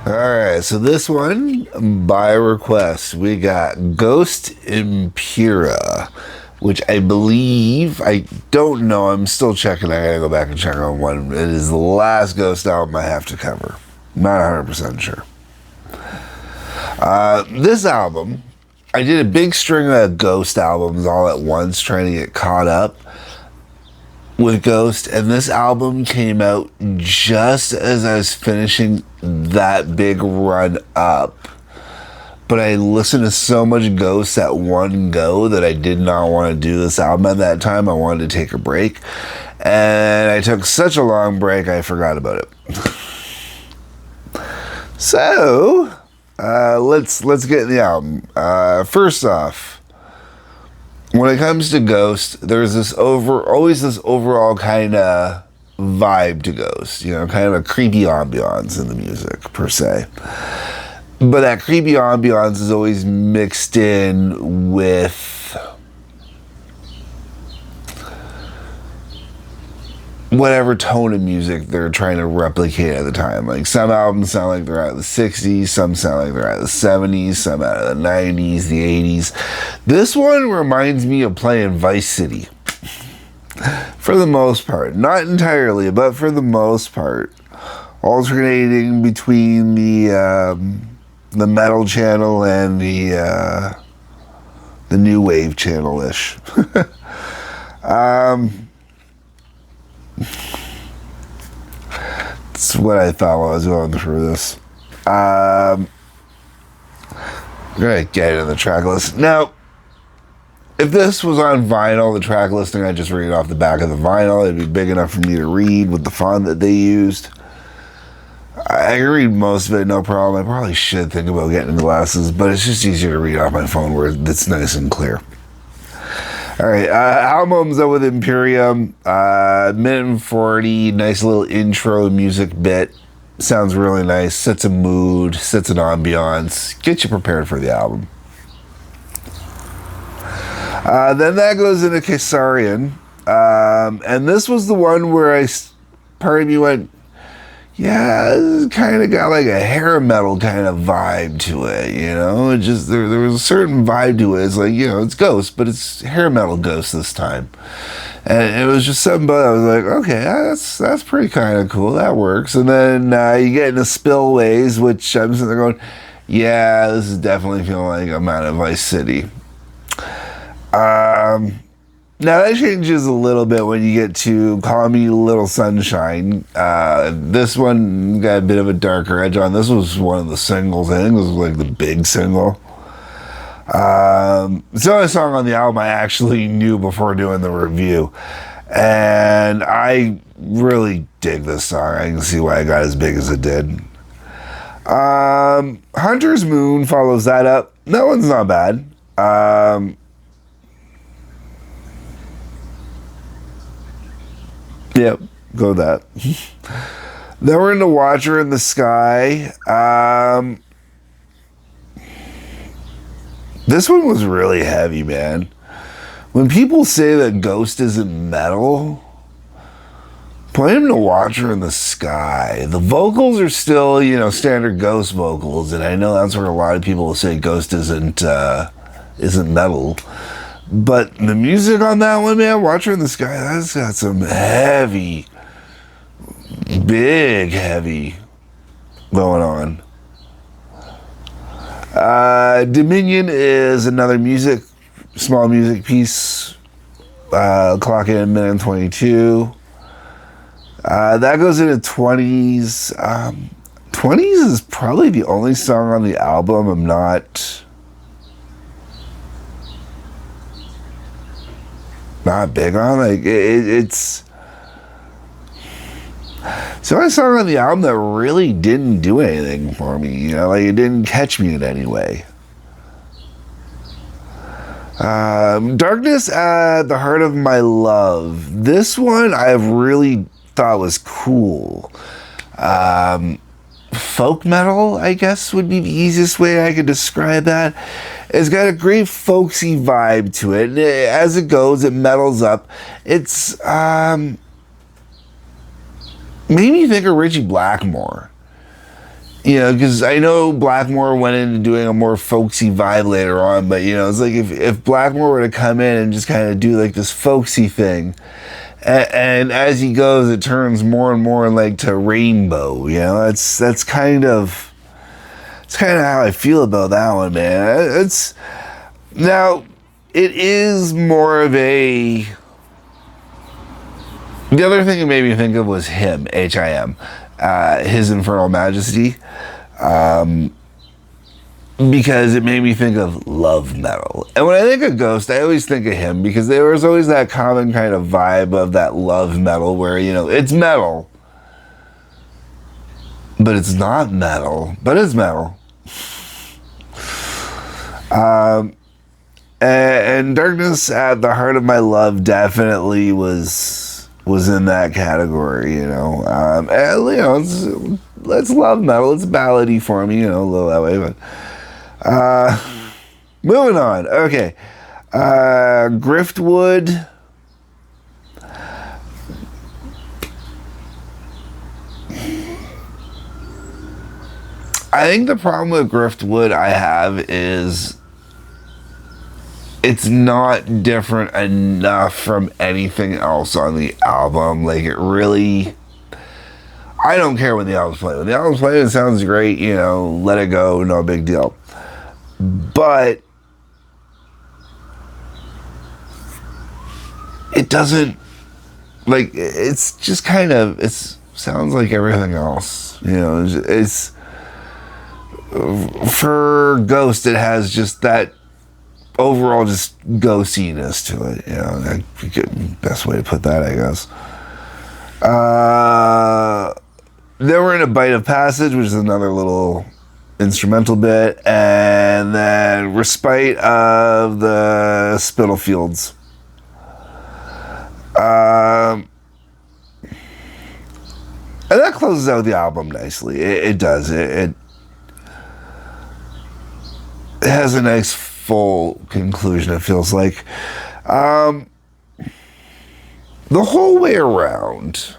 Alright, so this one, by request, we got Ghost Impera, which I believe, I don't know, I'm still checking, I gotta go back and check on one. It is the last Ghost album I have to cover. Not 100% sure. This album, I did a big string of Ghost albums all at once, trying to get caught up with Ghost, and this album came out just as I was finishing that big run up. But I listened to so much Ghost at one go that I did not want to do this album at that time. I wanted to take a break, and I took such a long break I forgot about it. So let's get in the album. First off, when it comes to Ghost, there's always this overall kind of vibe to Ghost, kind of a creepy ambiance in the music, per se. But that creepy ambiance is always mixed in with whatever tone of music they're trying to replicate at the time. Like, some albums sound like they're out of the 60s, some sound like they're out of the 70s, some out of the 90s, the 80s. This one reminds me of playing Vice City. For the most part. Not entirely, but for the most part. Alternating between the metal channel and the new wave channel-ish. That's what I thought while I was going through this. I'm gonna get into the track list. Now, if this was on vinyl, the track listing, I'd just read it off the back of the vinyl. It'd be big enough for me to read with the font that they used. I can read most of it, no problem. I probably should think about getting glasses, but it's just easier to read off my phone where it's nice and clear. Alright, albums up with Imperium, minute and 40, nice little intro music bit. Sounds really nice, sets a mood, sets an ambiance, gets you prepared for the album. Then that goes into Caesarion, and this was the one where part of me went, yeah, this kind of got like a hair metal kind of vibe to it, It just, there was a certain vibe to it. It's like, it's Ghost, but it's hair metal Ghost this time. And it was just something, but I was like, okay, that's pretty kind of cool. That works. And then you get into Spillways, which I'm sitting there going, yeah, this is definitely feeling like I'm out of Vice City. Now that changes a little bit when you get to Call Me Little Sunshine. This one got a bit of a darker edge on. This was one of the singles. I think it was like the big single. It's the only song on the album I actually knew before doing the review. And I really dig this song. I can see why it got as big as it did. Hunter's Moon follows that up. That one's not bad. Yep, go with that. Then we're into Watcher in the Sky. This one was really heavy, man. When people say that Ghost isn't metal, point them to Watcher in the Sky. The vocals are still, standard Ghost vocals, and I know that's where a lot of people will say Ghost isn't metal. But the music on that one, man, Watcher in the Sky, that's got some heavy, big heavy going on. Dominion is another small music piece, clocking in a minute and 22. That goes into 20s. 20s is probably the only song on the album I'm not big on. Like, it's the only song on the album that really didn't do anything for me, it didn't catch me in any way. Darkness at the Heart of My Love. This one I've really thought was cool. Folk metal, I guess, would be the easiest way I could describe that. It's got a great folksy vibe to it. As it goes, it metals up. It's made me think of Richie Blackmore. You know, because I know Blackmore went into doing a more folksy vibe later on, but you know, it's like if Blackmore were to come in and just kind of do like this folksy thing, and as he goes, it turns more and more like to Rainbow. You know, that's kind of how I feel about that one, man. It's now it is more of a. The other thing it made me think of was him, H.I.M., His Infernal Majesty, because it made me think of love metal. And when I think of Ghost, I always think of him because there was always that common kind of vibe of that love metal where, you know, it's metal, but it's not metal, but it's metal. And Darkness at the Heart of My Love definitely was in that category, you know. And, you know, it's love metal. It's ballady for me, you know, a little that way. But moving on. Okay, Griftwood. I think the problem with Griftwood I have is it's not different enough from anything else on the album. Like, it really... I don't care when the album's playing. When the album's playing, it sounds great, you know, let it go, no big deal. But it doesn't... Like, it's just kind of... It sounds like everything else. You know, it's... For Ghost, it has just that overall just ghostiness to it, you know. That's the best way to put that, I guess. Then we're in A Bite of Passage, which is another little instrumental bit, and then Respite of the Spitalfields. And that closes out the album nicely. It does. It has a nice full conclusion, it feels like. The whole way around,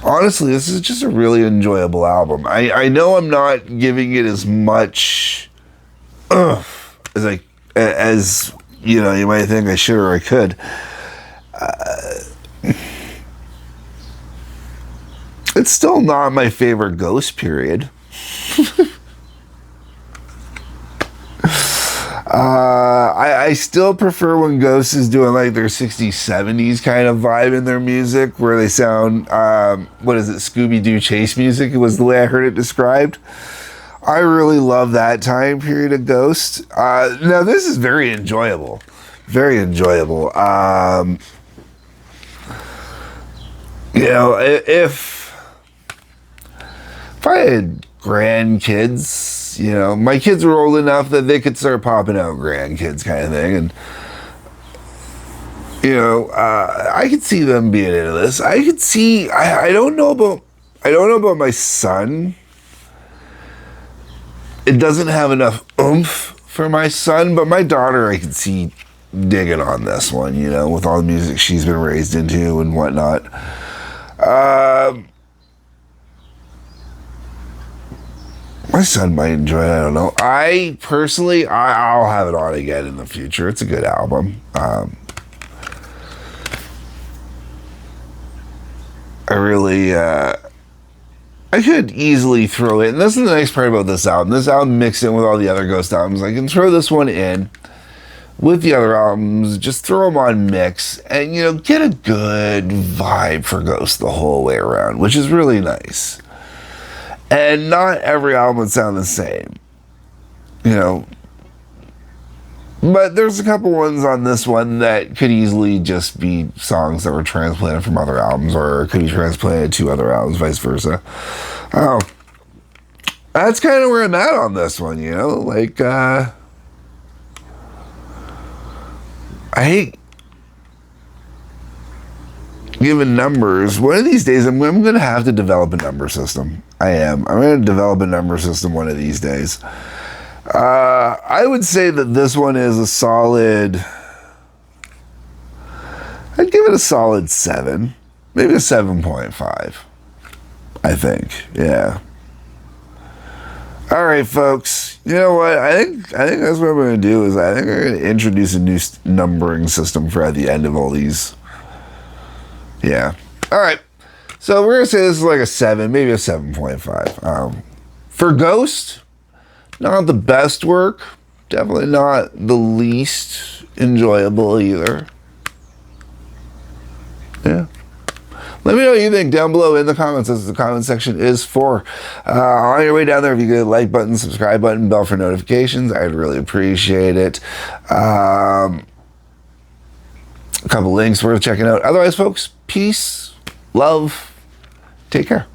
honestly, this is just a really enjoyable album. I know I'm not giving it as much as you know, you might think I should or I could. It's still not my favorite Ghost period. I still prefer when Ghost is doing like their 60s, 70s kind of vibe in their music, where they sound, what is it, Scooby-Doo chase music, it was the way I heard it described. I really love that time period of Ghost. Now this is very enjoyable. Very enjoyable. You know, if I had grandkids, you know, my kids were old enough that they could start popping out grandkids kind of thing, and you know, I could see them being into this. I could see. I don't know about my son. It doesn't have enough oomph for my son, but my daughter I could see digging on this one, you know, with all the music she's been raised into and whatnot. My son might enjoy it, I don't know. I personally, I'll have it on again in the future. It's a good album. I really, I could easily throw it, and this is the nice part about this album. This album mixed in with all the other Ghost albums. I can throw this one in with the other albums, just throw them on mix, and, you know, get a good vibe for Ghost the whole way around, which is really nice. And not every album would sound the same, you know. But there's a couple ones on this one that could easily just be songs that were transplanted from other albums, or could be transplanted to other albums, vice versa. Oh, that's kind of where I'm at on this one, you know. Like, I hate giving numbers. One of these days, I'm going to have to develop a number system. I am. I'm going to develop a number system one of these days. I would say that this one is a solid... I'd give it a solid 7. Maybe a 7.5. I think. Yeah. All right, folks. You know what? I think that's what I'm going to do. Is I think I'm going to introduce a new numbering system for at the end of all these. Yeah. All right. So we're going to say this is like a 7, maybe a 7.5. For Ghost, not the best work. Definitely not the least enjoyable either. Yeah. Let me know what you think down below in the comments, as the comment section is for. On your way down there, if you could like button, subscribe button, bell for notifications, I'd really appreciate it. A couple links worth checking out. Otherwise, folks, peace, love, take care.